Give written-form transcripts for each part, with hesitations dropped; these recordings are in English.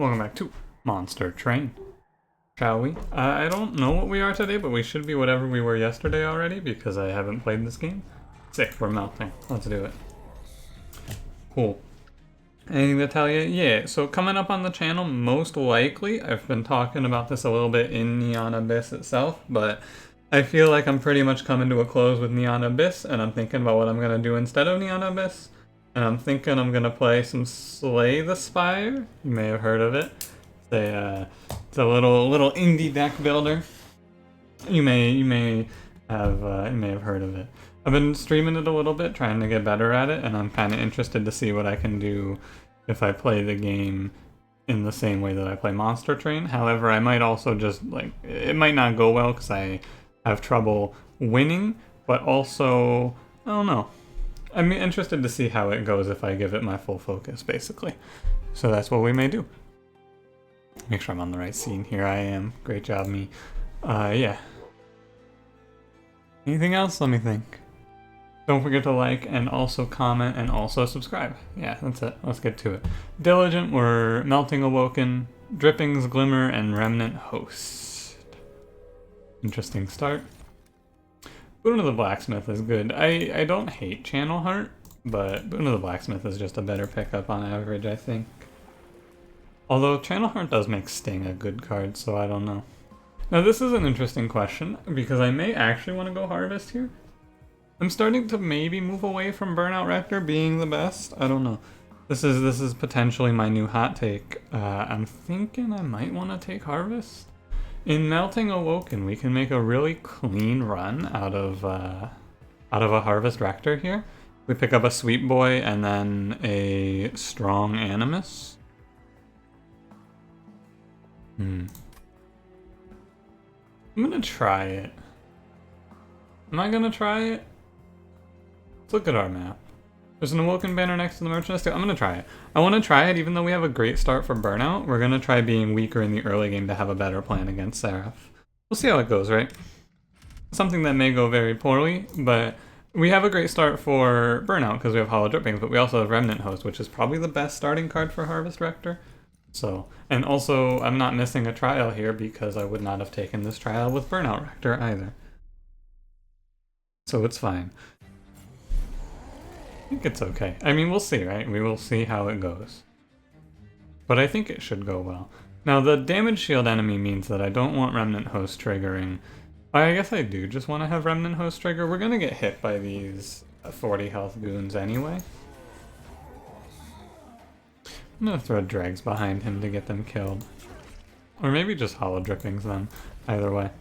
welcome back to Monster Train. Shall we? I don't know what we are today, but we should be whatever we were yesterday already because I haven't played this game. Sick, we're melting. Let's do it. Cool. Anything to tell you? Yeah, so coming up on the channel, most likely, I've been talking about this a little bit in Neon Abyss itself, but I feel like I'm pretty much coming to a close with Neon Abyss, and I'm thinking about what I'm going to do instead of Neon Abyss. And I'm thinking I'm going to play some Slay the Spire. You may have heard of it. It's a little indie deck builder. You may have heard of it. I've been streaming it a little bit, trying to get better at it, and I'm kind of interested to see what I can do if I play the game in the same way that I play Monster Train. However, I might also just, it might not go well because I have trouble winning, but also, I don't know. I'm interested to see how it goes if I give it my full focus, basically. So that's what we may do. Make sure I'm on the right scene here. I am. Great job, me. Yeah. Anything else? Let me think. Don't forget to like and also comment and also subscribe. Yeah, that's it. Let's get to it. Diligent, we're Melting Awoken, Drippings, Glimmer, and Remnant Host. Interesting start. Boon of the Blacksmith is good. I don't hate Channel Heart, but Boon of the Blacksmith is just a better pickup on average, I think. Although Channel Heart does make Sting a good card, so I don't know. Now this is an interesting question, because I may actually want to go Harvest here. I'm starting to maybe move away from Burnout Rector being the best. I don't know. This is potentially my new hot take. I'm thinking I might want to take Harvest. In Melting Awoken, we can make a really clean run out of a Harvest Rector here. We pick up a Sweet Boy and then a Strong Animus. I'm gonna try it. Am I gonna try it? Let's look at our map. There's an Awoken banner next to the Merchandise. I'm gonna try it. I want to try it even though we have a great start for Burnout. We're gonna try being weaker in the early game to have a better plan against Seraph. We'll see how it goes, right? Something that may go very poorly, but we have a great start for Burnout because we have Hollow Drippings, but we also have Remnant Host, which is probably the best starting card for Harvest Rector. So, and also I'm not missing a trial here because I would not have taken this trial with Burnout Rector either. So it's fine. I think it's okay. I mean, we'll see, right? We will see how it goes. But I think it should go well. Now, the damage shield enemy means that I don't want Remnant Host triggering. I guess I do just want to have Remnant Host trigger. We're going to get hit by these 40 health goons anyway. I'm going to throw Dregs behind him to get them killed. Or maybe just Hollow Drippings then. Either way.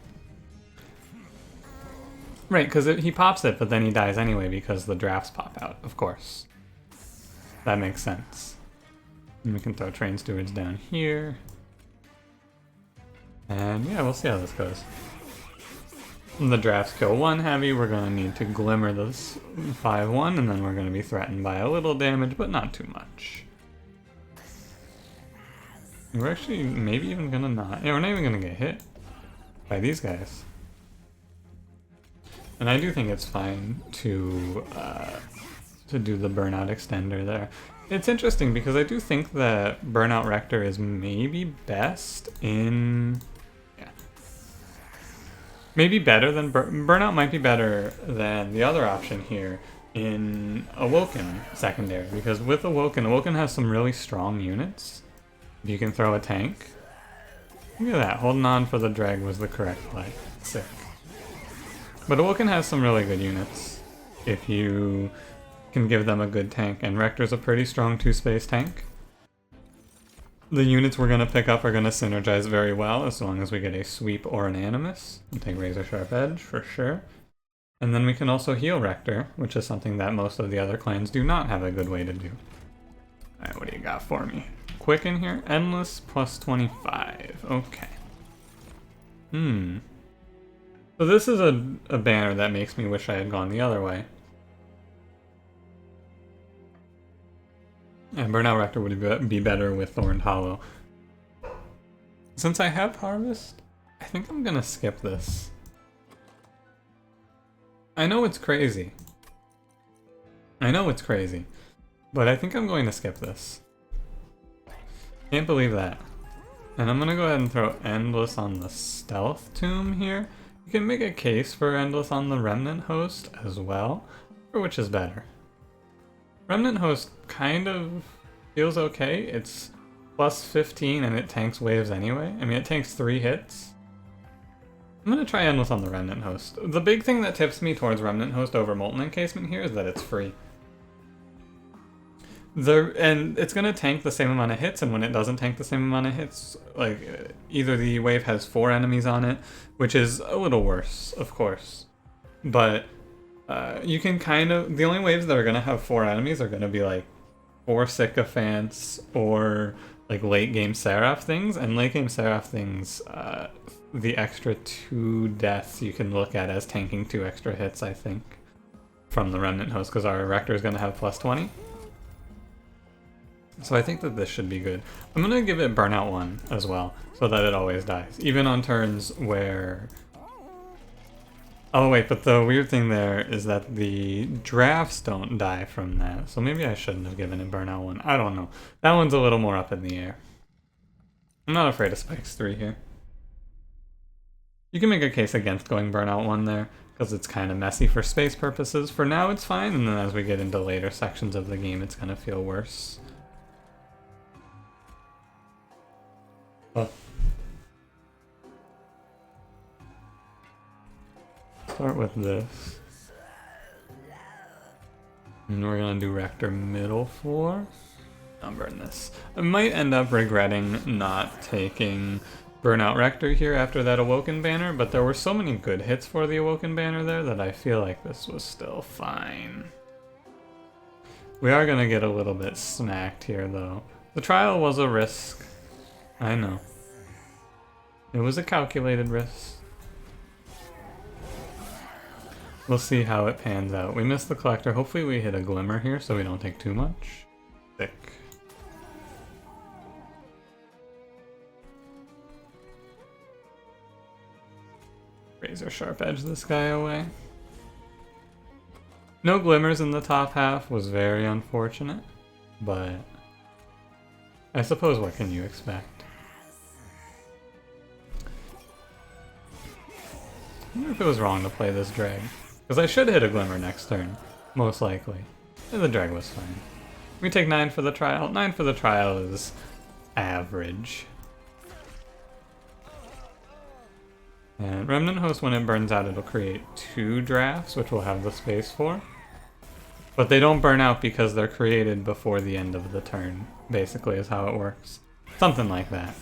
Right, because he pops it, but then he dies anyway because the drafts pop out, of course. That makes sense. And we can throw Train Stewards down here. And yeah, we'll see how this goes. When the drafts kill one heavy, we're going to need to Glimmer this 5-1, and then we're going to be threatened by a little damage, but not too much. We're actually maybe even going to not. Yeah, we're not even going to get hit by these guys. And I do think it's fine to do the Burnout Extender there. It's interesting because I do think that Burnout Rector is maybe best in... Yeah. Maybe better than... Burnout might be better than the other option here in Awoken secondary. Because with Awoken has some really strong units. If you can throw a tank. Look at that. Holding on for the drag was the correct play. Sick. But Awoken has some really good units, if you can give them a good tank, and Rector's a pretty strong 2-space tank. The units we're going to pick up are going to synergize very well, as long as we get a Sweep or an Animus. We'll take Razor Sharp Edge, for sure. And then we can also heal Rector, which is something that most of the other clans do not have a good way to do. Alright, what do you got for me? Quick in here? Endless plus 25. Okay. So this is a banner that makes me wish I had gone the other way. And Burnout Rector would be better with Thorned Hollow. Since I have Harvest, I think I'm gonna skip this. I know it's crazy. But I think I'm going to skip this. Can't believe that. And I'm gonna go ahead and throw Endless on the Stealth Tomb here. You can make a case for Endless on the Remnant Host as well, or which is better. Remnant Host kind of feels okay. It's plus 15 and it tanks waves anyway. I mean, it tanks 3 hits. I'm gonna try Endless on the Remnant Host. The big thing that tips me towards Remnant Host over Molten Encasement here is that it's free. And it's gonna tank the same amount of hits, and when it doesn't tank the same amount of hits, like, either the wave has 4 enemies on it, which is a little worse, of course. But you can kind of, the only waves that are gonna have 4 enemies are gonna be like 4 Sycophants or like late game Seraph things, and late game Seraph things, the extra 2 deaths you can look at as tanking 2 extra hits, I think, from the Remnant Host, because our Erector is going to have plus 20. So I think that this should be good. I'm going to give it Burnout 1 as well, so that it always dies, even on turns where... Oh wait, but the weird thing there is that the drafts don't die from that, so maybe I shouldn't have given it Burnout 1. I don't know. That one's a little more up in the air. I'm not afraid of Spikes 3 here. You can make a case against going Burnout 1 there, because it's kind of messy for space purposes. For now it's fine, and then as we get into later sections of the game it's going to feel worse. Oh. Start with this. And we're going to do Rector middle 4. I'll burn this. I might end up regretting not taking Burnout Rector here after that Awoken banner, but there were so many good hits for the Awoken banner there that I feel like this was still fine. We are going to get a little bit smacked here though. The trial was a risk. I know. It was a calculated risk. We'll see how it pans out. We missed the Collector. Hopefully we hit a Glimmer here so we don't take too much. Thick. Razor Sharp Edge this guy away. No Glimmers in the top half was very unfortunate, but I suppose what can you expect? I wonder if it was wrong to play this drag, because I should hit a Glimmer next turn, most likely. And the drag was fine. We take 9 for the trial. 9 for the trial is average. And Remnant Host, when it burns out, it'll create 2 drafts, which we'll have the space for. But they don't burn out because they're created before the end of the turn, basically is how it works. Something like that.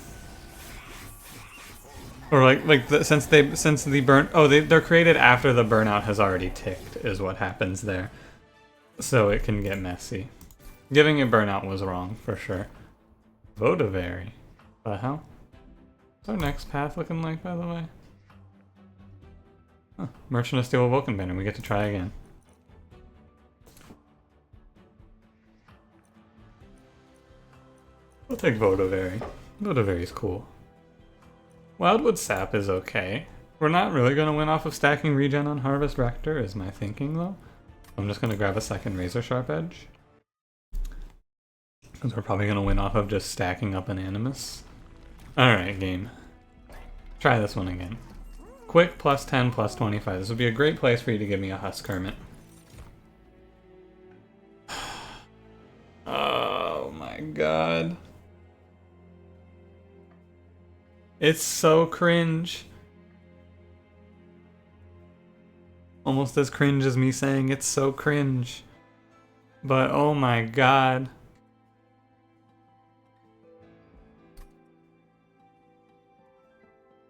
Or since they're created after the burnout has already ticked is what happens there. So it can get messy. Giving it burnout was wrong, for sure. Votavary. The hell? What's our next path looking like, by the way? Huh. Merchant of Steel Awoken banner, we get to try again. We'll take Votavary. Votavary's cool. Wildwood Sap is okay. We're not really going to win off of stacking regen on Harvest Rector, is my thinking though. I'm just going to grab a second Razor Sharp Edge. Because we're probably going to win off of just stacking up an Animus. Alright, game. Try this one again. Quick plus 10 plus 25. This would be a great place for you to give me a Husk Hermit. Oh my god. It's so cringe. Almost as cringe as me saying it's so cringe. But oh my god.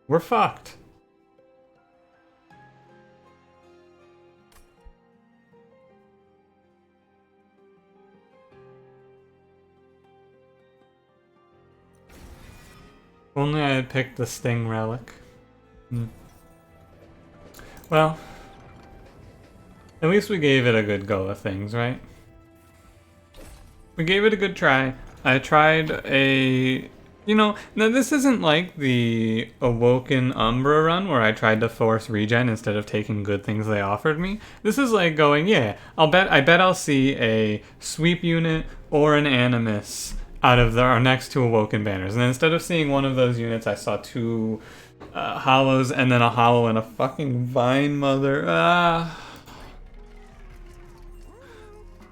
We're fucked. If only I had picked the Sting Relic. Well, at least we gave it a good go of things, right? We gave it a good try. I tried a... You know, now this isn't like the Awoken Umbra run where I tried to force regen instead of taking good things they offered me. This is like going, yeah, I bet I'll see a sweep unit or an Animus out of our next 2 Awoken banners. And instead of seeing one of those units, I saw 2 hollows and then a hollow and a fucking Vine Mother.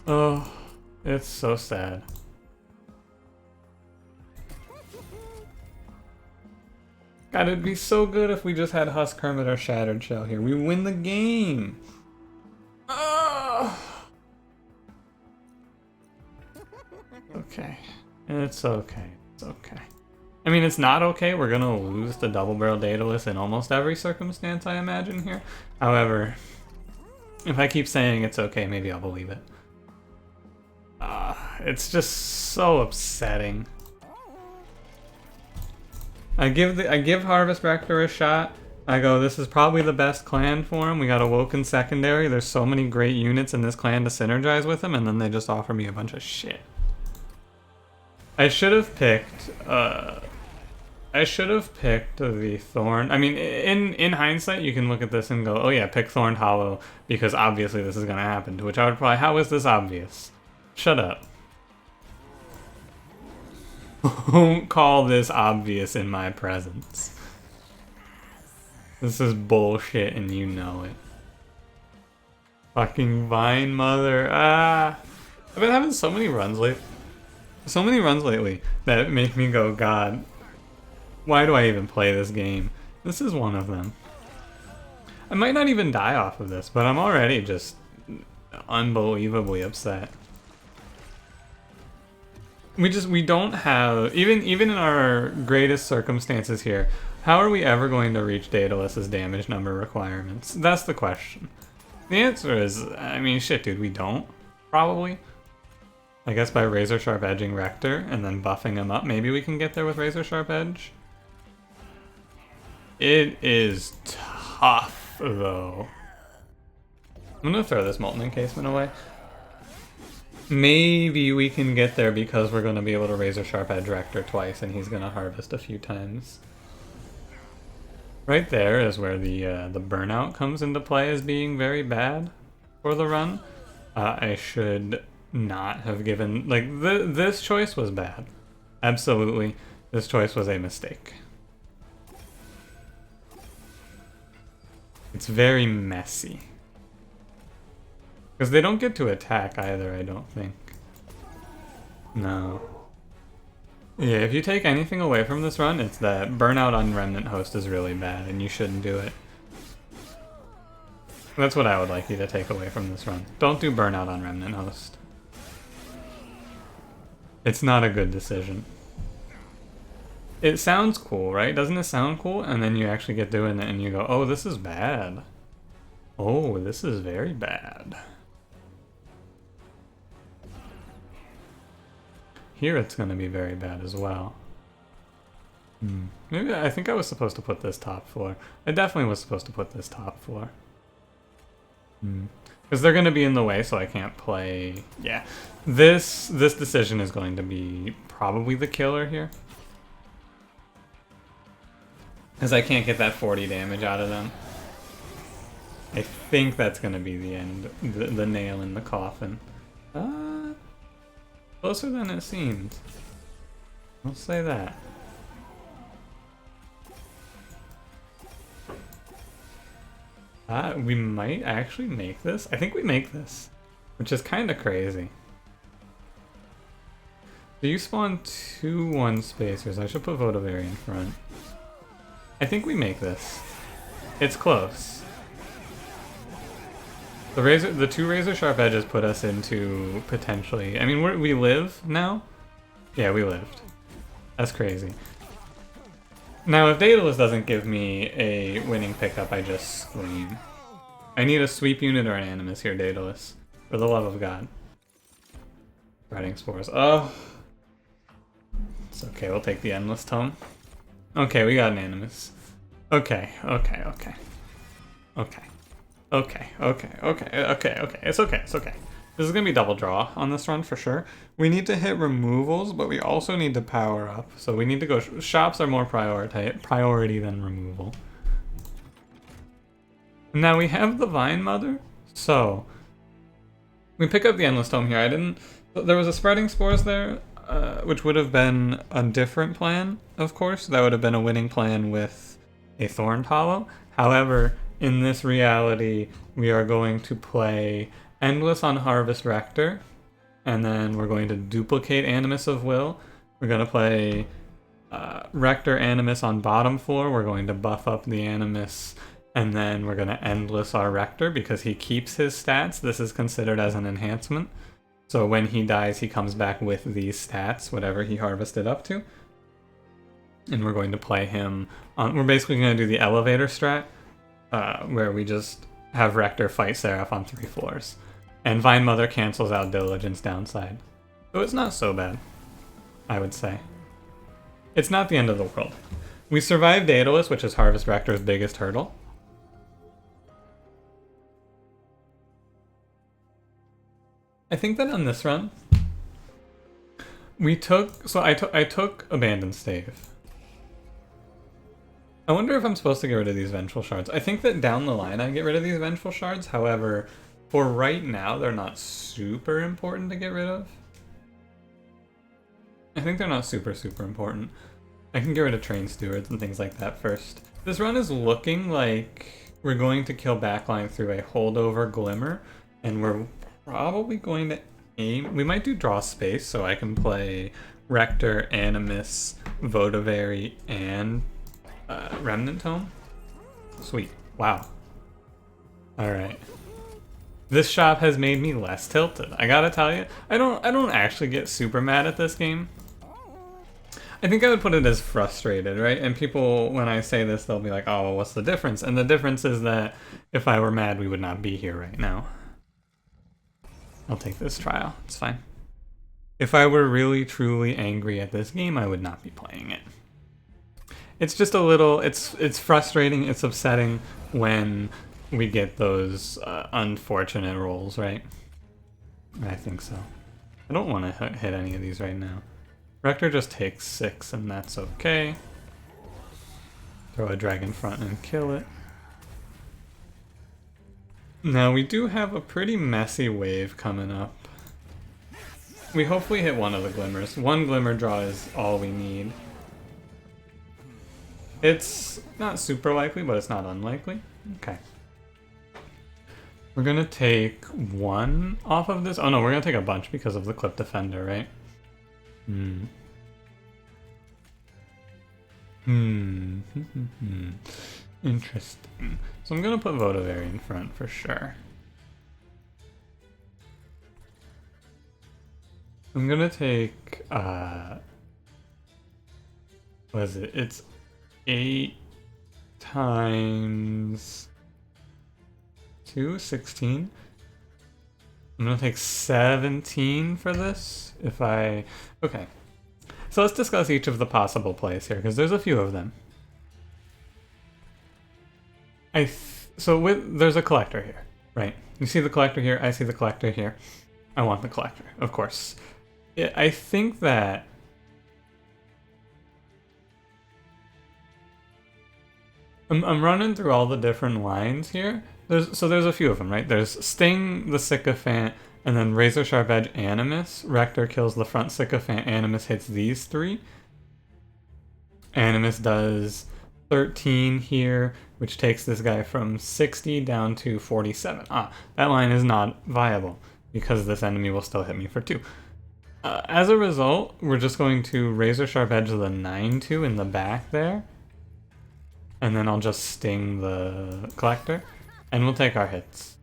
Oh, it's so sad. God, it'd be so good if we just had Husk Hermit or Shattered Shell here. We win the game. Okay. It's okay. It's okay. I mean, it's not okay. We're gonna lose the Double Barrel Daedalus in almost every circumstance, I imagine, here. However, if I keep saying it's okay, maybe I'll believe it. It's just so upsetting. I give Harvest Rector a shot. I go, this is probably the best clan for him. We got Awoken secondary. There's so many great units in this clan to synergize with him, and then they just offer me a bunch of shit. I should have picked the Thorn. I mean, in hindsight, you can look at this and go, oh yeah, pick Thorned Hollow, because obviously this is gonna happen. To which I would reply, how is this obvious? Shut up. Don't call this obvious in my presence. This is bullshit and you know it. Fucking Vine Mother. I've been having so many runs lately that make me go, God, why do I even play this game? This is one of them. I might not even die off of this, but I'm already just unbelievably upset. We don't have, even in our greatest circumstances here, how are we ever going to reach Daedalus's damage number requirements? That's the question. The answer is, I mean, shit, dude, we don't. Probably. I guess by Razor Sharp Edging Rector and then buffing him up, maybe we can get there with Razor Sharp Edge. It is tough, though. I'm gonna throw this Molten Encasement away. Maybe we can get there because we're going to be able to Razor Sharp Edge Rector twice and he's going to harvest a few times. Right there is where the burnout comes into play as being very bad for the run. I should not have given... Like, this choice was bad. Absolutely. This choice was a mistake. It's very messy. Because they don't get to attack either, I don't think. No. Yeah, if you take anything away from this run, it's that burnout on Remnant Host is really bad, and you shouldn't do it. That's what I would like you to take away from this run. Don't do burnout on Remnant Host. It's not a good decision. It sounds cool, right? Doesn't it sound cool? And then you actually get doing it and you go, oh, this is bad. Oh, this is very bad. Here it's going to be very bad as well. Maybe I think I was supposed to put this top floor. I definitely was supposed to put this top floor. Because they're going to be in the way, so I can't play... Yeah. This decision is going to be probably the killer here. Because I can't get that 40 damage out of them. I think that's going to be the end. The nail in the coffin. Closer than it seemed. I'll say that. We might actually make this. I think we make this, which is kind of crazy. Do you spawn 2 1-spacers? I should put Votivary in front. I think we make this. It's close. The 2 Razor Sharp Edges put us into potentially... I mean, we live now? Yeah, we lived. That's crazy. Now, if Daedalus doesn't give me a winning pickup, I just scream. I need a sweep unit or an Animus here, Daedalus. For the love of God. Spreading Spores. Oh! It's okay, we'll take the Endless Tome. Okay, we got an Animus. Okay. It's okay. This is gonna be double draw on this run for sure. We need to hit removals, but we also need to power up. So we need to go... Shops are more priority than removal. Now we have the Vine Mother, so... We pick up the Endless Tome here. There was a Spreading Spores there. which would have been a different plan, of course. That would have been a winning plan with a Thorned Hollow. However, in this reality, we are going to play Endless on Harvest Rector, and then we're going to duplicate Animus of Will. We're going to play Rector Animus on bottom floor. We're going to buff up the Animus, and then we're going to Endless our Rector because he keeps his stats. This is considered as an enhancement. So when he dies, he comes back with these stats, whatever he harvested up to. And we're going to play him on... We're basically going to do the elevator strat, where we just have Rector fight Seraph on 3 floors. And Vine Mother cancels out Diligence downside. So it's not so bad, I would say. It's not the end of the world. We survived Daedalus, which is Harvest Rector's biggest hurdle. I think that on this run, we took... So I took Abandoned Stave. I wonder if I'm supposed to get rid of these Vengeful Shards. I think that down the line I get rid of these Vengeful Shards. However, for right now, they're not super important to get rid of. I think they're not super important. I can get rid of Train Stewards and things like that first. This run is looking like we're going to kill backline through a holdover Glimmer, and we're probably going to aim... We might do Draw Space, so I can play Rector, Animus, Votivary, and Remnant Tome. Sweet. Wow. Alright. This shop has made me less tilted. I gotta tell you, I don't actually get super mad at this game. I think I would put it as frustrated, right? And people, when I say this, they'll be like, oh, well, what's the difference? And the difference is that if I were mad, we would not be here right now. I'll take this trial. It's fine. If I were really, truly angry at this game, I would not be playing it. It's just a little... It's frustrating, it's upsetting when we get those unfortunate rolls, right? I think so. I don't want to hit any of these right now. Rector just takes 6, and that's okay. Throw a Dragon Front and kill it. Now, we do have a pretty messy wave coming up. We hopefully hit one of the Glimmers. One Glimmer draw is all we need. It's not super likely, but it's not unlikely. Okay. We're gonna take 1 off of this. Oh no, we're gonna take a bunch because of the Clip Defender, right? Interesting. So I'm gonna put Votivary in front for sure. I'm gonna take what is it? It's 8 times 2, 16. I'm gonna take 17 for this. Okay. So let's discuss each of the possible plays here, because there's a few of them. There's a Collector here, right? You see the Collector here, I see the Collector here. I want the Collector, of course. I think that... I'm running through all the different lines here. There's a few of them, right? There's Sting, the Sycophant, and then Razor Sharp Edge, Animus. Rector kills the front Sycophant, Animus hits these 3. Animus does 13 here, which takes this guy from 60 down to 47. Ah, that line is not viable, because this enemy will still hit me for 2. As a result, we're just going to Razor Sharp Edge the 9-2 in the back there. And then I'll just Sting the Collector, and we'll take our hits.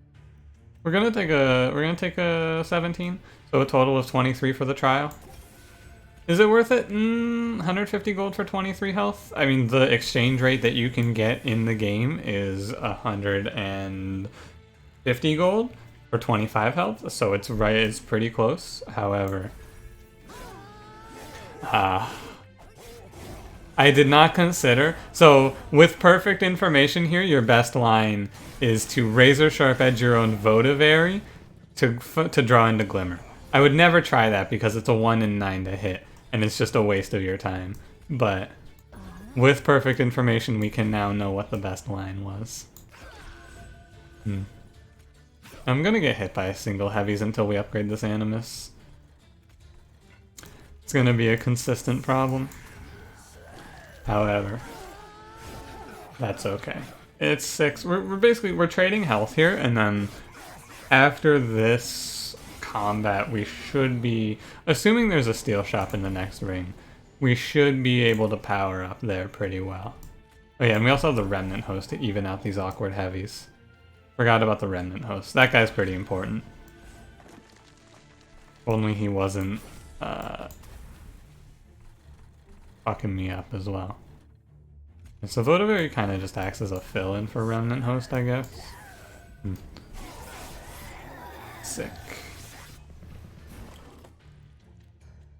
We're gonna take a 17, so a total of 23 for the trial. Is it worth it? 150 gold for 23 health? I mean, the exchange rate that you can get in the game is 150 gold for 25 health, so it's pretty close. However, I did not consider. So with perfect information here, your best line is to Razor Sharp Edge your own Votivary to draw into Glimmer. I would never try that because it's a 1 in 9 to hit, and it's just a waste of your time. But with perfect information, we can now know what the best line was. I'm gonna get hit by single heavies until we upgrade this Animus. It's gonna be a consistent problem. However, that's okay. It's 6. We're trading health here, and then after this combat, we should be, assuming there's a steel shop in the next ring, we should be able to power up there pretty well. Oh yeah, and we also have the remnant host to even out these awkward heavies. Forgot about the remnant host. That guy's pretty important. Only he wasn't fucking me up as well. And so Votivary kind of just acts as a fill-in for remnant host, I guess. Sick.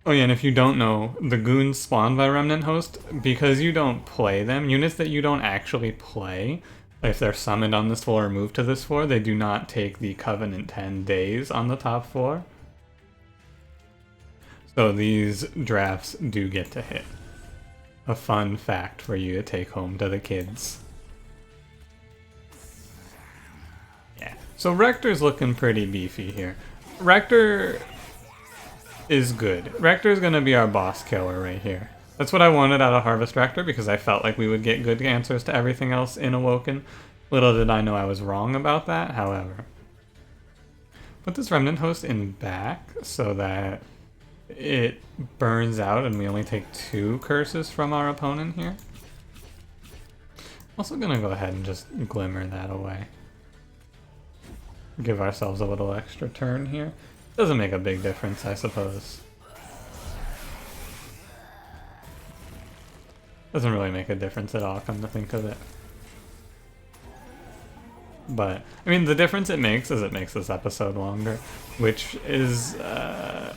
Oh yeah, and if you don't know, the goons spawned by Remnant Host, because you don't play them, units that you don't actually play, if they're summoned on this floor or moved to this floor, they do not take the Covenant 10 days on the top floor. So these drafts do get to hit. A fun fact for you to take home to the kids. Yeah, so Rector's looking pretty beefy here. Rector is good. Rector is going to be our boss killer right here. That's what I wanted out of Harvest Rector because I felt like we would get good answers to everything else in Awoken. Little did I know I was wrong about that, however. Put this Remnant Host in back so that it burns out and we only take 2 curses from our opponent here. Also gonna go ahead and just glimmer that away. Give ourselves a little extra turn here. Doesn't make a big difference, I suppose. Doesn't really make a difference at all, come to think of it. But, I mean, the difference it makes is it makes this episode longer, which is, I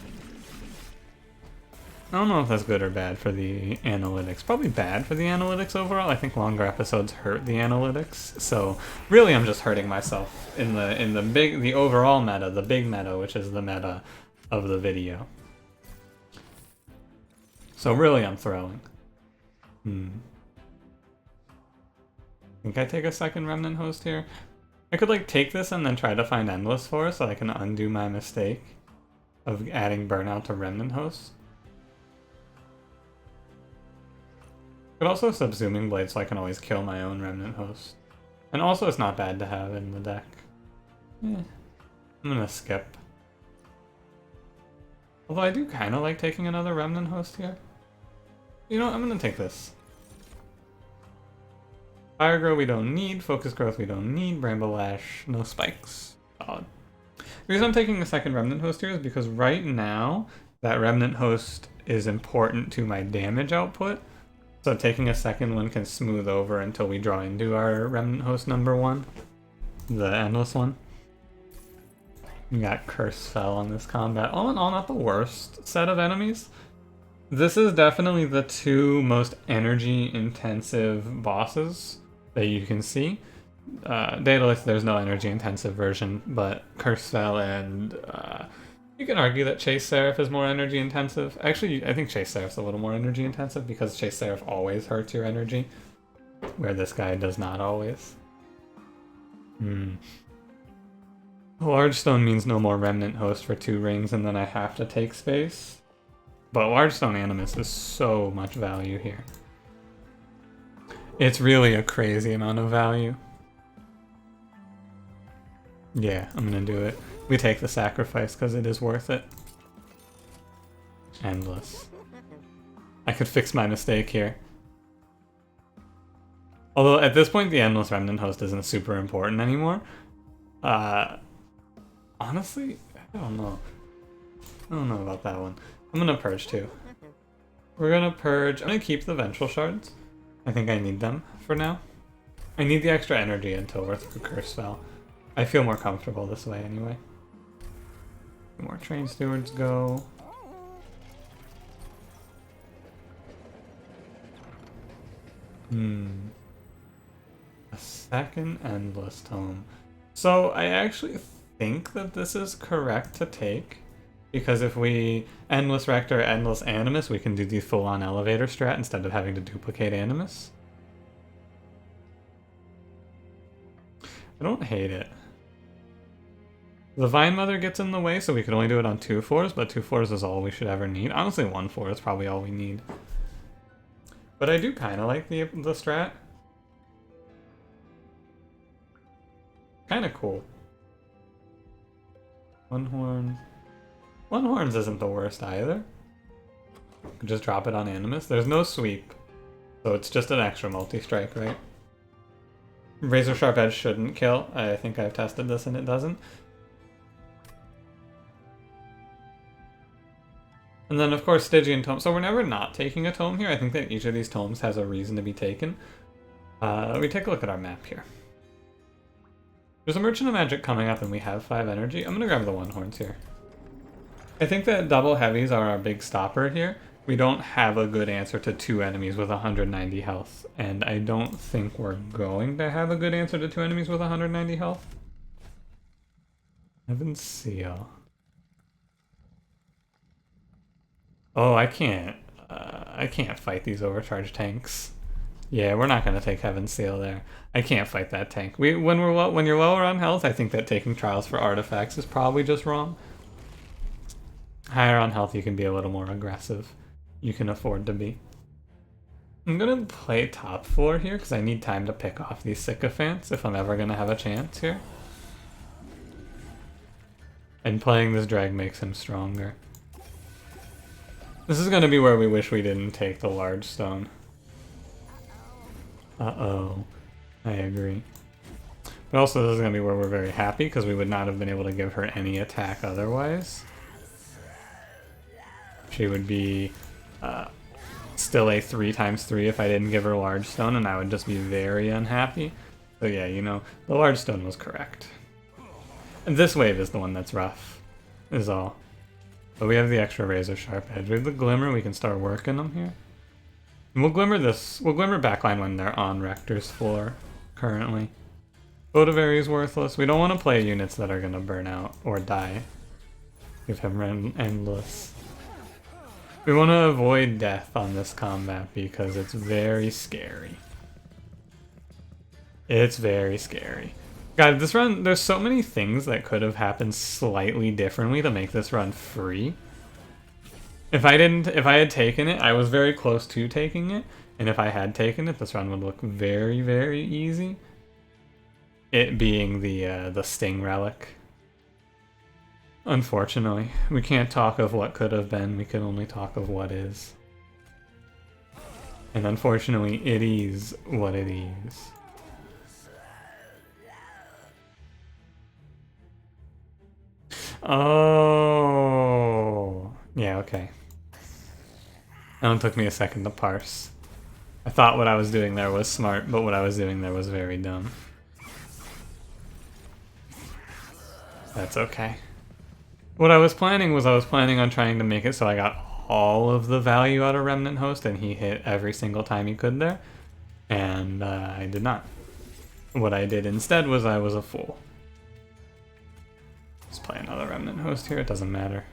don't know if that's good or bad for the analytics. Probably bad for the analytics overall. I think longer episodes hurt the analytics. So really I'm just hurting myself in the overall meta, the big meta, which is the meta of the video. So really I'm throwing. Think I take a second Remnant Host here? I could like take this and then try to find Endless Force so I can undo my mistake of adding Burnout to Remnant Host. Could also Subsuming Blade so I can always kill my own Remnant Host. And also it's not bad to have in the deck. I'm gonna skip. Although I do kind of like taking another Remnant Host here. You know what, I'm gonna take this. Fire Grow we don't need, Focus Growth we don't need, Bramble Lash, no spikes. Solid. The reason I'm taking the second Remnant Host here is because right now that Remnant Host is important to my damage output. So taking a second one can smooth over until we draw into our Remnant Host number 1. The endless one. We got Curse Fell on this combat. All in all, not the worst set of enemies. This is definitely the 2 most energy intensive bosses that you can see. Daedalus, there's no energy intensive version, but Curse Fell and you can argue that Chase Seraph is more energy intensive. Actually, I think Chase Seraph's a little more energy intensive because Chase Seraph always hurts your energy, where this guy does not always. Large Stone means no more Remnant Host for 2 rings and then I have to take space. But Large Stone Animus is so much value here. It's really a crazy amount of value. Yeah, I'm gonna do it. We take the sacrifice because it is worth it. Endless. I could fix my mistake here. Although at this point the Endless Remnant Host isn't super important anymore. Honestly, I don't know. I don't know about that one. I'm gonna purge too. We're gonna purge. I'm gonna keep the Ventral Shards. I think I need them for now. I need the extra energy until we're through Curse Spell. I feel more comfortable this way anyway. More Train Stewards go. A second Endless Tome. So I actually think that this is correct to take. Because if we Endless Rector, Endless Animus, we can do the full-on elevator strat instead of having to duplicate Animus. I don't hate it. The Vine Mother gets in the way, so we could only do it on 2/4s, but 2/4s is all we should ever need. Honestly, 1/4 is probably all we need. But I do kind of like the strat. Kind of cool. One horns isn't the worst either. Could just drop it on Animus. There's no sweep, so it's just an extra multi-strike, right? Razor Sharp Edge shouldn't kill. I think I've tested this and it doesn't. And then of course Stygian Tome. So we're never not taking a tome here. I think that each of these tomes has a reason to be taken. We take a look at our map here. There's a Merchant of Magic coming up and we have 5 energy. I'm gonna grab the one horns here. I think that double heavies are our big stopper here. We don't have a good answer to 2 enemies with 190 health, and I don't think we're going to have a good answer to 2 enemies with 190 health. Heaven's Seal. Oh, I can't fight these overcharged tanks. Yeah, we're not gonna take Heaven's Seal there. I can't fight that tank. When you're lower on health, I think that taking Trials for artifacts is probably just wrong. Higher on health, you can be a little more aggressive. You can afford to be. I'm gonna play top 4 here because I need time to pick off these sycophants if I'm ever gonna have a chance here. And playing this drag makes him stronger. This is gonna be where we wish we didn't take the large stone. Uh-oh. I agree. But also this is gonna be where we're very happy because we would not have been able to give her any attack otherwise. She would be still a 3x3 if I didn't give her large stone, and I would just be very unhappy. So yeah, you know, the large stone was correct. And this wave is the one that's rough, is all. But we have the extra Razor Sharp Edge. We have the Glimmer, we can start working them here. And we'll Glimmer backline when they're on Rector's floor, currently. Bodavary is worthless. We don't want to play units that are going to burn out or die. Give him endless. We want to avoid death on this combat because it's very scary. It's very scary. God, this run, there's so many things that could have happened slightly differently to make this run free. If I had taken it, I was very close to taking it, and if I had taken it, this run would look very, very easy. It being the Sting Relic. Unfortunately, we can't talk of what could have been, we can only talk of what is. And unfortunately, it is what it is. Oh, yeah, okay. That one took me a second to parse. I thought what I was doing there was smart, but what I was doing there was very dumb. That's okay. What I was planning on trying to make it so I got all of the value out of Remnant Host and he hit every single time he could there. And I did not. What I did instead was I was a fool. Let's play another Remnant Host here, it doesn't matter.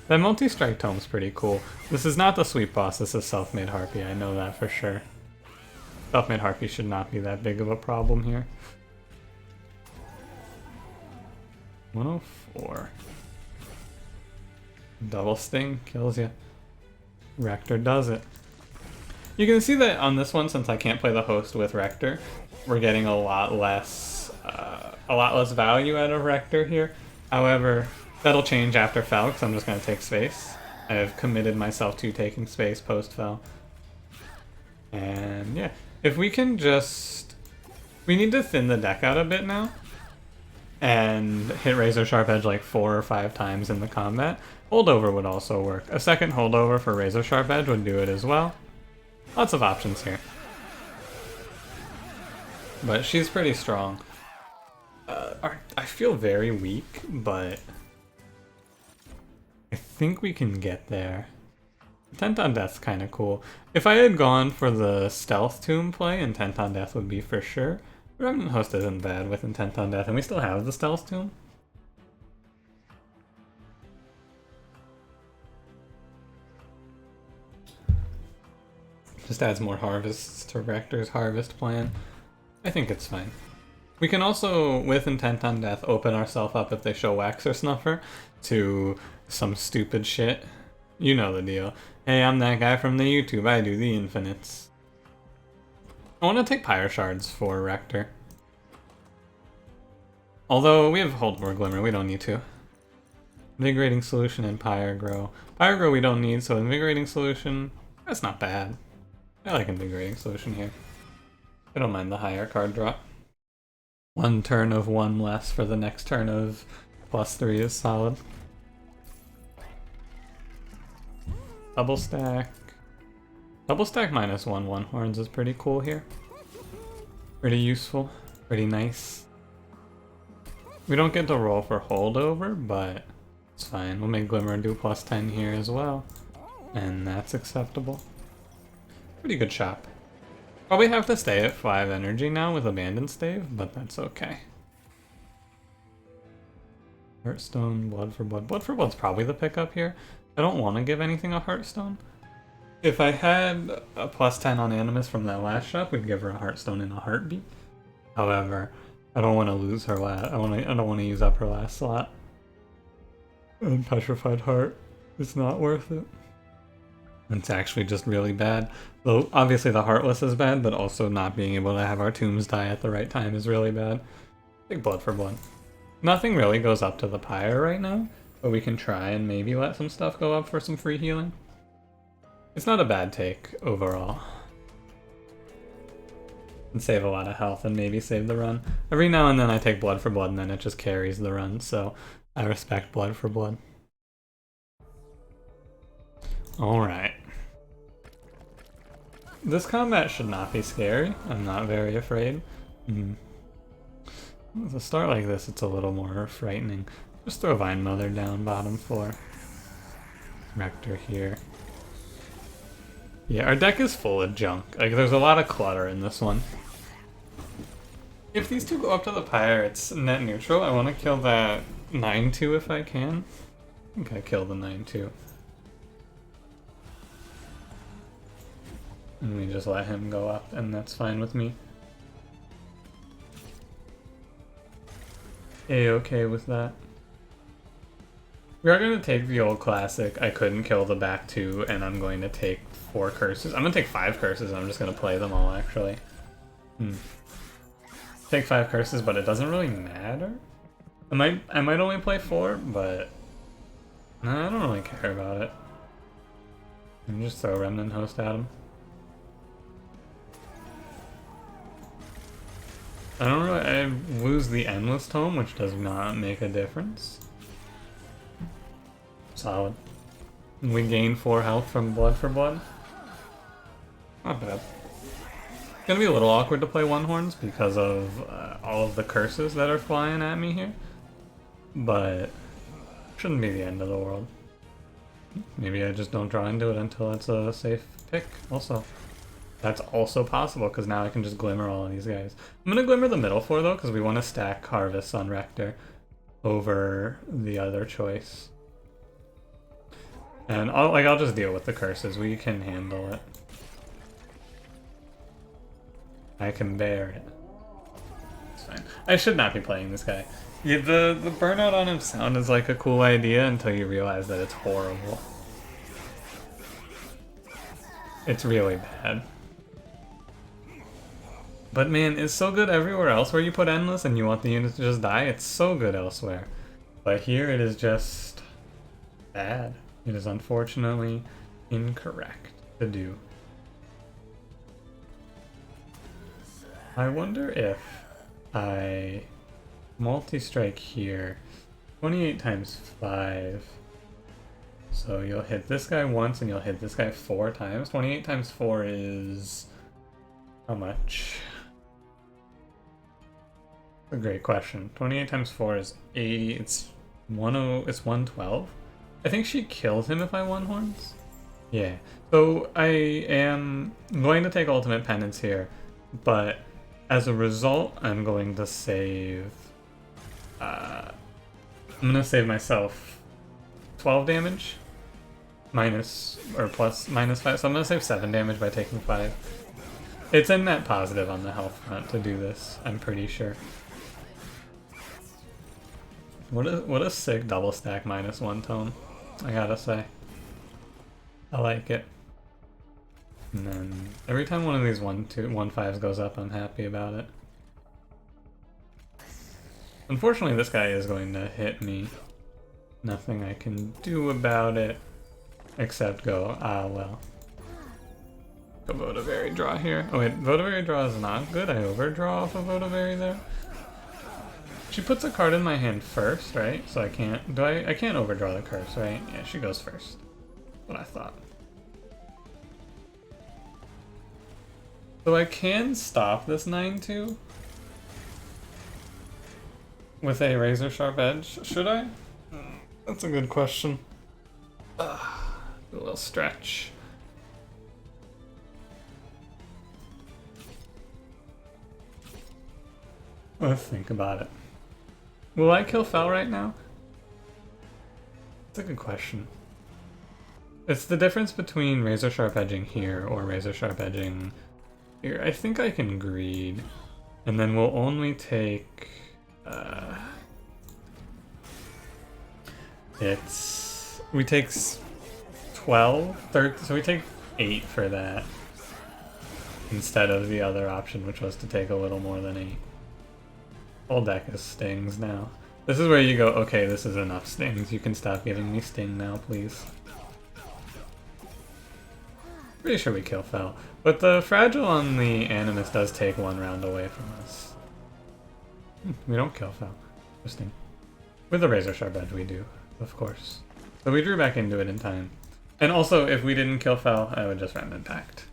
That multi-strike tome's pretty cool. This is not the sweep boss, this is Self-Made Harpy, I know that for sure. Self-Made Harpy should not be that big of a problem here. 104. Double Sting kills you. Rector does it. You can see that on this one, since I can't play the host with Rector, we're getting a lot less value out of Rector here. However, that'll change after Fel, because I'm just going to take space. I have committed myself to taking space post-Fel. And yeah, if we can just... We need to thin the deck out a bit now. And hit Razor Sharp Edge like 4 or 5 times in the combat. Holdover would also work. A second holdover for Razor Sharp Edge would do it as well. Lots of options here. But she's pretty strong. I feel very weak, but I think we can get there. Intent on Death's kind of cool. If I had gone for the Stealth Tomb play, Intent on Death would be for sure. Remnant Host isn't bad with Intent on Death, and we still have the Stealth Tomb. Just adds more harvests to Rector's harvest plan. I think it's fine. We can also, with intent on death, open ourselves up if they show Wax or Snuffer to some stupid shit. You know the deal. Hey, I'm that guy from the YouTube, I do the infinites. I want to take Pyre Shards for Rector. Although, we have Hold Glimmer, we don't need to. Invigorating Solution and Pyre Grow. Pyre Grow we don't need, so Invigorating Solution, that's not bad. I like Invigorating Solution here. I don't mind the higher card draw. One turn of one less for the next turn of +3 is solid. Double stack. Double stack -1/1 horns is pretty cool here. Pretty useful. Pretty nice. We don't get to roll for holdover, but it's fine. We'll make Glimmer do +10 here as well. And that's acceptable. Pretty good shop. Probably have to stay at 5 energy now with Abandon Stave, but that's okay. Heartstone, Blood for Blood. Blood for Blood's probably the pickup here. I don't want to give anything a Heartstone. If I had a +10 on Animus from that last shop, we'd give her a Heartstone in a heartbeat. However, I don't want to lose her last. I don't want to use up her last slot. And Petrified Heart is not worth it. It's actually just really bad. Though obviously the Heartless is bad, but also not being able to have our tombs die at the right time is really bad. Big Blood for Blood. Nothing really goes up to the Pyre right now, but we can try and maybe let some stuff go up for some free healing. It's not a bad take overall. And save a lot of health and maybe save the run. Every now and then I take Blood for Blood and then it just carries the run, so I respect Blood for Blood. Alright. This combat should not be scary. I'm not very afraid. With a start like this, it's a little more frightening. Just throw Vine Mother down bottom 4. Rector here. Yeah, our deck is full of junk. Like, there's a lot of clutter in this one. If these two go up to the Pyre, it's net neutral. I want to kill that 9-2 if I can. I think I kill the 9-2. And we just let him go up, and that's fine with me. A-okay with that. We are going to take the old classic, I couldn't kill the back 2, and I'm going to take 4 curses. I'm going to take 5 curses, and I'm just going to play them all, actually. Take 5 curses, but it doesn't really matter. I might only play 4, but no, I don't really care about it. And just throw Remnant Host at him. I lose the Endless Tome, which does not make a difference. Solid. We gain 4 health from Blood for Blood. Not bad. It's gonna be a little awkward to play One Horns because of all of the curses that are flying at me here. But shouldn't be the end of the world. Maybe I just don't draw into it until it's a safe pick also. That's also possible, because now I can just Glimmer all of these guys. I'm going to Glimmer the middle 4, though, because we want to stack Harvests on Rector over the other choice. And I'll just deal with the curses. We can handle it. I can bear it. It's fine. I should not be playing this guy. Yeah, the burnout on him sounded like a cool idea until you realize that it's horrible. It's really bad. But man, it's so good everywhere else where you put Endless and you want the unit to just die. It's so good elsewhere. But here it is just bad. It is unfortunately incorrect to do. I wonder if I multi-strike here. 28 times 5. So you'll hit this guy once and you'll hit this guy 4 times. 28 times 4 is how much? A great question. 28 times 4 is 80. It's 112. I think she kills him if I One Horns. Yeah. So I am going to take Ultimate Penance here, but as a result, I'm going to save. I'm gonna save myself 12 damage, minus or plus minus 5. So I'm gonna save 7 damage by taking 5. It's a net positive on the health front to do this, I'm pretty sure. What a sick double stack -1 tone, I gotta say. I like it. And then every time one of these 1/5s goes up, I'm happy about it. Unfortunately, this guy is going to hit me. Nothing I can do about it except go, ah well. Go Votivary draw here. Oh wait, Votivary draw is not good. I overdraw off of Votivary there. She puts a card in my hand first, right? So I can't, I can't overdraw the curse, right? Yeah, she goes first. What I thought. So I can stop this 9/2 with a razor sharp edge. Should I? That's a good question. A little stretch. Let's think about it. Will I kill Fel right now? That's a good question. It's the difference between razor sharp edging here or razor sharp edging here. I think I can greed, and then we'll only take we take 12, 13, so we take 8 for that instead of the other option, which was to take a little more than 8. Whole deck is stings now. This is where you go, okay, this is enough stings. You can stop giving me sting now, please. Pretty sure we kill Fel. But the fragile on the Animus does take 1 round away from us. We don't kill Fel. Interesting. With the razor sharp edge we do, of course. So we drew back into it in time. And also, if we didn't kill Fel, I would just Remnant Pact.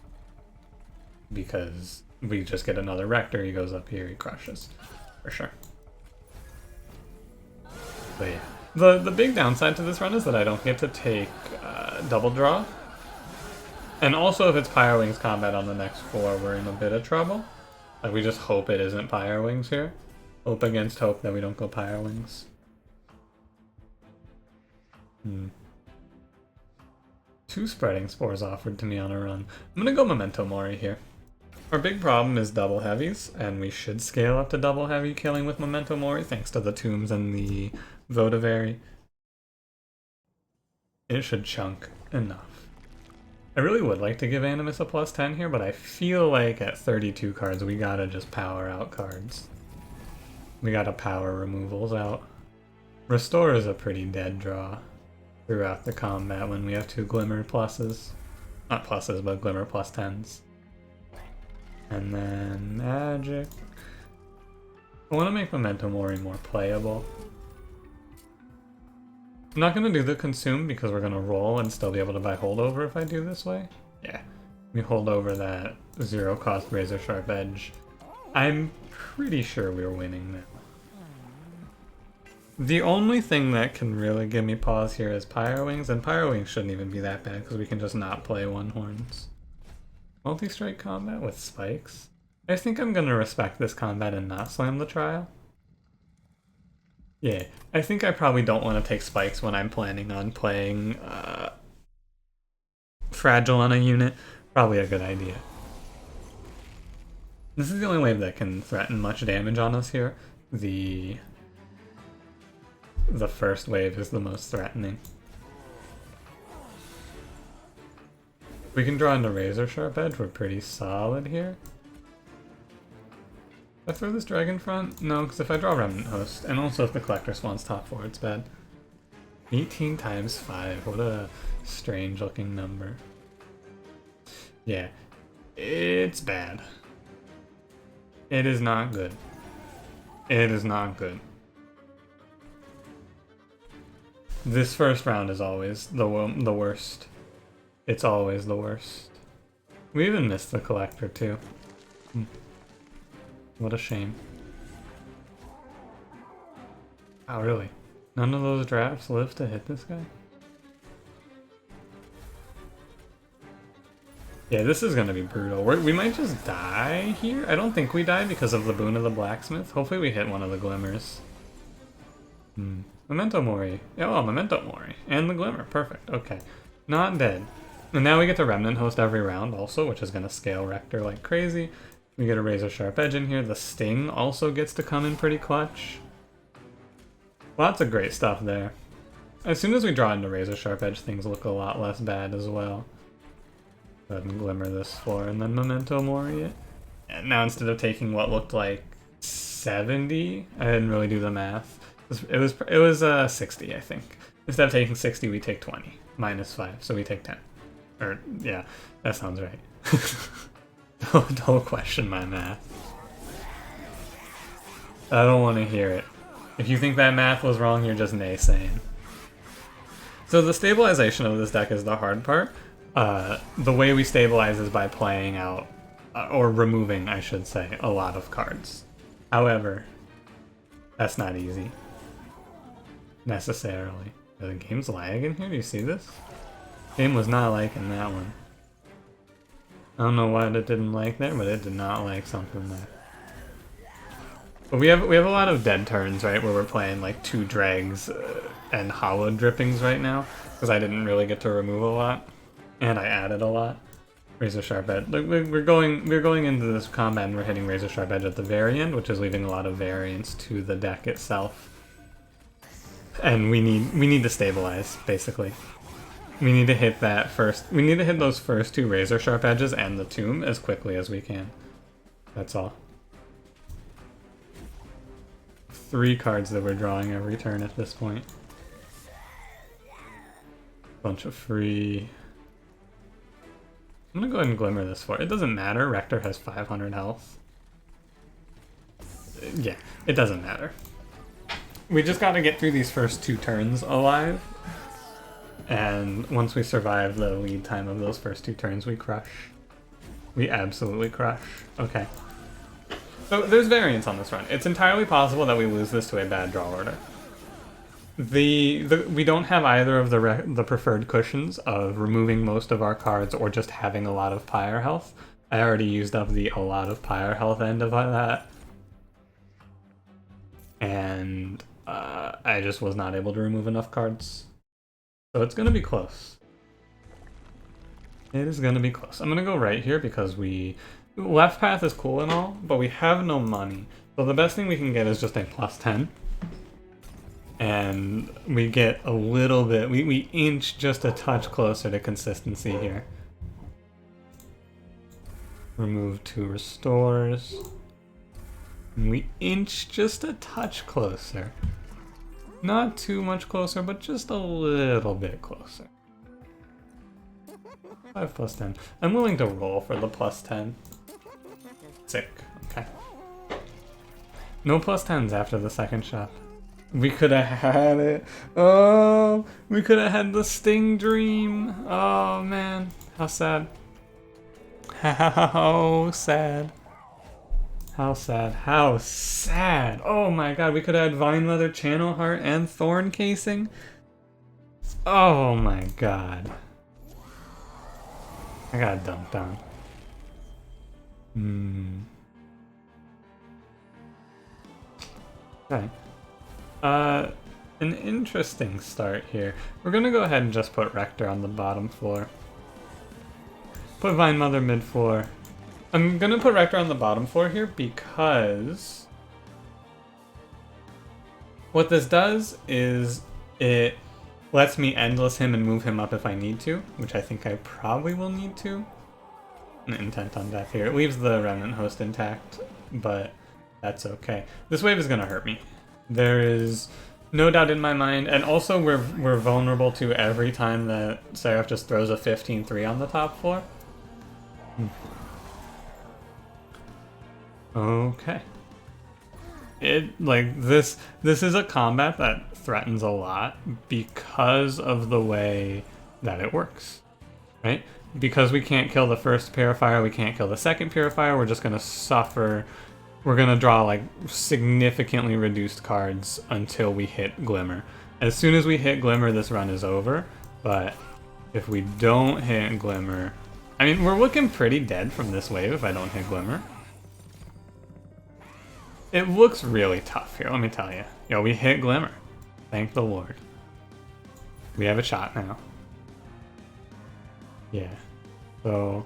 Because we just get another Rector, he goes up here, he crushes. For sure. But yeah. The big downside to this run is that I don't get to take double draw. And also if it's Pyre Wings combat on the next 4, we're in a bit of trouble. Like we just hope it isn't Pyre Wings here. Hope against hope that we don't go Pyre Wings. 2 Spreading Spores offered to me on a run. I'm gonna go Memento Mori here. Our big problem is double heavies, and we should scale up to double heavy killing with Memento Mori thanks to the tombs and the Votivary. It should chunk enough. I really would like to give Animus a +10 here, but I feel like at 32 cards we gotta just power out cards. We gotta power removals out. Restore is a pretty dead draw throughout the combat when we have 2 Glimmer pluses. Not pluses, but Glimmer +10s. And then Magic. I want to make Memento Mori more playable. I'm not going to do the Consume because we're going to roll and still be able to buy Holdover if I do this way. Yeah, we hold over that 0-cost Razor Sharp Edge. I'm pretty sure we're winning now. The only thing that can really give me pause here is Pyre Wings, and Pyre Wings shouldn't even be that bad because we can just not play 1 Horns. Multi-strike combat with spikes? I think I'm gonna respect this combat and not slam the trial. Yeah, I think I probably don't want to take spikes when I'm planning on playing Fragile on a unit. Probably a good idea. This is the only wave that can threaten much damage on us here. The first wave is the most threatening. We can draw into Razor Sharp Edge, we're pretty solid here. If I throw this Dragon Front? No, because if I draw Remnant Host, and also if the Collector spawns top 4, it's bad. 18 times 5, what a strange looking number. Yeah, it's bad. It is not good. It is not good. This first round is always the worst. It's always the worst. We even missed the Collector too. What a shame. Oh really? None of those drafts live to hit this guy? Yeah, this is gonna be brutal. We might just die here? I don't think we die because of the Boon of the Blacksmith. Hopefully we hit one of the Glimmers. Memento Mori. Oh, Memento Mori. And the Glimmer. Perfect. Okay. Not dead. And now we get to Remnant Host every round also, which is going to scale Rector like crazy. We get a Razor Sharp Edge in here. The Sting also gets to come in pretty clutch. Lots of great stuff there. As soon as we draw into Razor Sharp Edge, things look a lot less bad as well. Go ahead and Glimmer this floor and then Memento Mori it. And now instead of taking what looked like 70, I didn't really do the math. It was 60, I think. Instead of taking 60, we take 20 minus 5, so we take 10. Or yeah, that sounds right. Don't question my math. I don't want to hear it. If you think that math was wrong, you're just naysaying. So the stabilization of this deck is the hard part. The way we stabilize is by playing out, or removing, I should say, a lot of cards. However, that's not easy. Necessarily. The game's lagging here, do you see this? Game was not liking that one. I don't know what it didn't like there, but it did not like something there. But we have a lot of dead turns, right, where we're playing like 2 dregs and hollow drippings right now, because I didn't really get to remove a lot, and I added a lot. Razor Sharp Edge. Like, we're going into this combat and we're hitting Razor Sharp Edge at the very end, which is leaving a lot of variance to the deck itself. And we need to stabilize, basically. We need to hit that first. We need to hit those first 2 Razor Sharp Edges and the Tomb as quickly as we can. That's all. 3 cards that we're drawing every turn at this point. Bunch of free. I'm gonna go ahead and Glimmer this for it. It doesn't matter. Rector has 500 health. Yeah, it doesn't matter. We just gotta get through these first 2 turns alive. And once we survive the lead time of those first 2 turns, we crush. We absolutely crush. Okay. So there's variance on this run. It's entirely possible that we lose this to a bad draw order. We don't have either of the preferred cushions of removing most of our cards or just having a lot of Pyre health. I already used up the a lot of Pyre health end of that. And I just was not able to remove enough cards. So it's going to be close. It is going to be close. I'm going to go right here because left path is cool and all, but we have no money. So the best thing we can get is just a +10. And we get a little bit, we inch just a touch closer to consistency here. Remove 2 restores. And we inch just a touch closer. Not too much closer, but just a little bit closer. 5 +10. I'm willing to roll for the +10. Sick. Okay. No +10s after the second shot. We could have had it. Oh, we could have had the Sting Dream. Oh, man. How sad. How sad. How sad. How sad. Oh my god, we could have had Vine Leather, Channel Heart, and Thorn Casing. Oh my god. I got dumped on. Okay. An interesting start here. We're gonna go ahead and just put Rector on the bottom floor. Put Vine Mother mid floor. I'm gonna put Rector on the bottom floor here because what this does is it lets me endless him and move him up if I need to, which I think I probably will need to. An intent on death here. It leaves the Remnant Host intact, but that's okay. This wave is gonna hurt me. There is no doubt in my mind, and also we're vulnerable to every time that Seraph just throws a 15-3 on the top floor. Okay. This is a combat that threatens a lot because of the way that it works, right? Because we can't kill the first Purifier, we can't kill the second Purifier, we're just gonna suffer. We're gonna draw like significantly reduced cards until we hit Glimmer. As soon as we hit Glimmer, this run is over, but if we don't hit Glimmer, I mean, we're looking pretty dead from this wave if I don't hit Glimmer. It looks really tough here, let me tell you. Yo, we hit Glimmer. Thank the Lord. We have a shot now. Yeah. So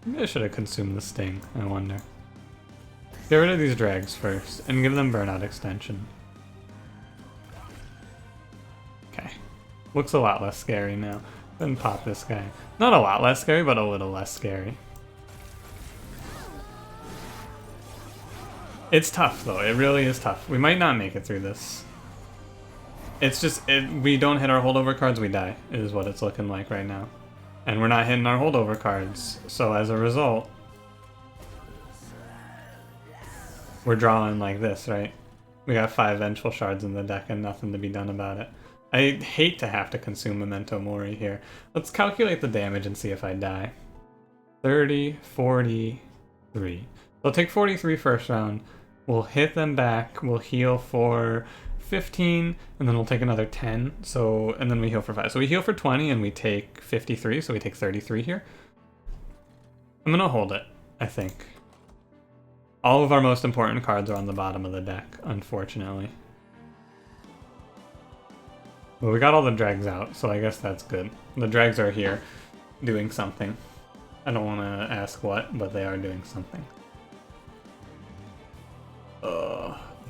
maybe I should have consumed the Sting, I wonder. Get rid of these drags first, and give them Burnout Extension. Looks a lot less scary now. Then pop this guy. Not a lot less scary, but a little less scary. It's tough though, it really is tough. We might not make it through this. It's just, we don't hit our holdover cards, we die, is what it's looking like right now. And we're not hitting our holdover cards, so as a result, we're drawing like this, right? We got 5 Vengeful Shards in the deck and nothing to be done about it. I hate to have to consume Memento Mori here. Let's calculate the damage and see if I die. 30, 43. We'll take 43 first round. We'll hit them back. We'll heal for 15, and then we'll take another 10. So, and then we heal for 5. So we heal for 20, and we take 53. So we take 33 here. I'm gonna hold it, I think. All of our most important cards are on the bottom of the deck, unfortunately. Well, we got all the dregs out, so I guess that's good. The dregs are here, doing something. I don't want to ask what, but they are doing something.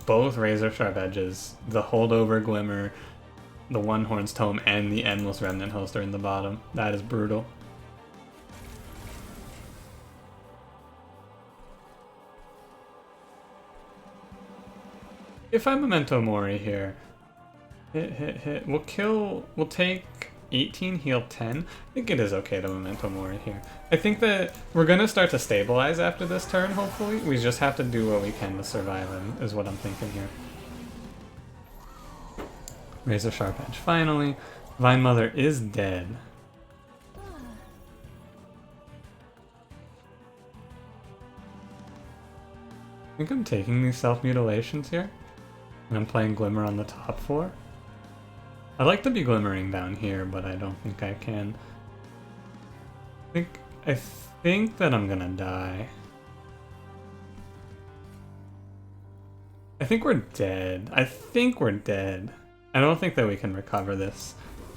Both Razor Sharp Edges, the Holdover Glimmer, the One Horn's Tome, and the Endless Remnant Host are in the bottom. That is brutal. If I Memento Mori here, hit. We'll take 18, heal 10. I think it is okay to Memento Mori here. I think that we're gonna start to stabilize after this turn, hopefully. We just have to do what we can to survive, is what I'm thinking here. Razor Sharp Edge, finally. Vine Mother is dead. I think I'm taking these self-mutilations here. And I'm playing Glimmer on the top 4. I'd like to be glimmering down here, but I don't think I can. I think that I'm gonna die. I think we're dead. I don't think that we can recover this.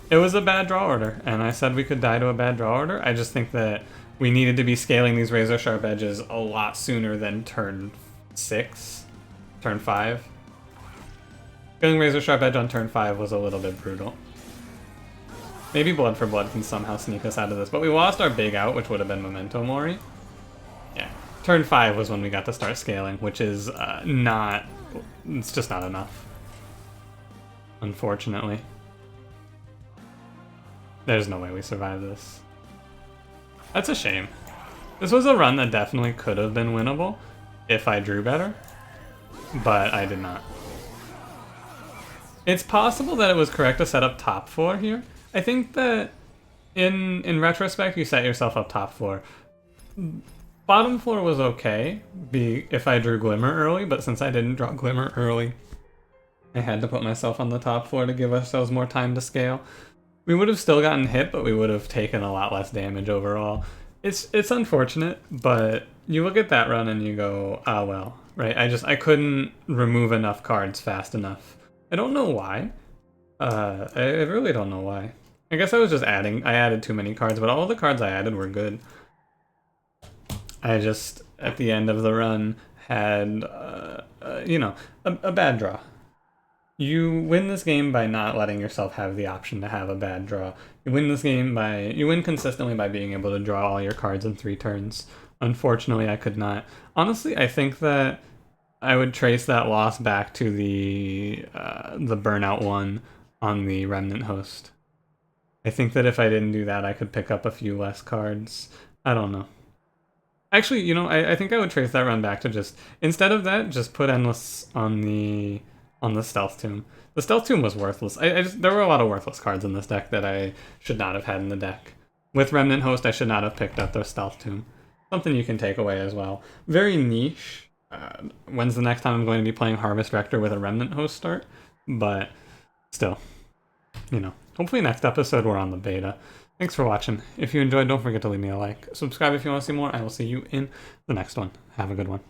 It was a bad draw order, and I said we could die to a bad draw order. I just think that we needed to be scaling these Razor Sharp Edges a lot sooner than turn 6, turn 5. Killing Razor Sharp Edge on turn 5 was a little bit brutal. Maybe Blood for Blood can somehow sneak us out of this, but we lost our big out, which would have been Memento Mori. Yeah, turn 5 was when we got to start scaling, which is it's just not enough. Unfortunately. There's no way we survive this. That's a shame. This was a run that definitely could have been winnable if I drew better, but I did not. It's possible that it was correct to set up top 4 here. I think that in retrospect, you set yourself up top 4. Bottom 4 was okay if I drew Glimmer early, but since I didn't draw Glimmer early, I had to put myself on the top 4 to give ourselves more time to scale. We would have still gotten hit, but we would have taken a lot less damage overall. It's unfortunate, but you look at that run and you go, ah well, right? I couldn't remove enough cards fast enough. I don't know why. I really don't know why. I guess I was just I added too many cards, but all of the cards I added were good. I just, at the end of the run, had, a bad draw. You win this game by not letting yourself have the option to have a bad draw. You win consistently by being able to draw all your cards in 3 turns. Unfortunately, I could not. Honestly, I think that I would trace that loss back to the burnout one on the Remnant Host. I think that if I didn't do that, I could pick up a few less cards. I don't know. Actually, I think I would trace that run back to just, instead of that, just put Endless on the Stealth Tomb. The Stealth Tomb was worthless. There were a lot of worthless cards in this deck that I should not have had in the deck. With Remnant Host, I should not have picked up the Stealth Tomb. Something you can take away as well. Very niche. When's the next time I'm going to be playing Harvest Rector with a Remnant Host start? But still, hopefully next episode we're on the beta. Thanks for watching. If you enjoyed, don't forget to leave me a like. Subscribe if you want to see more. I will see you in the next one. Have a good one.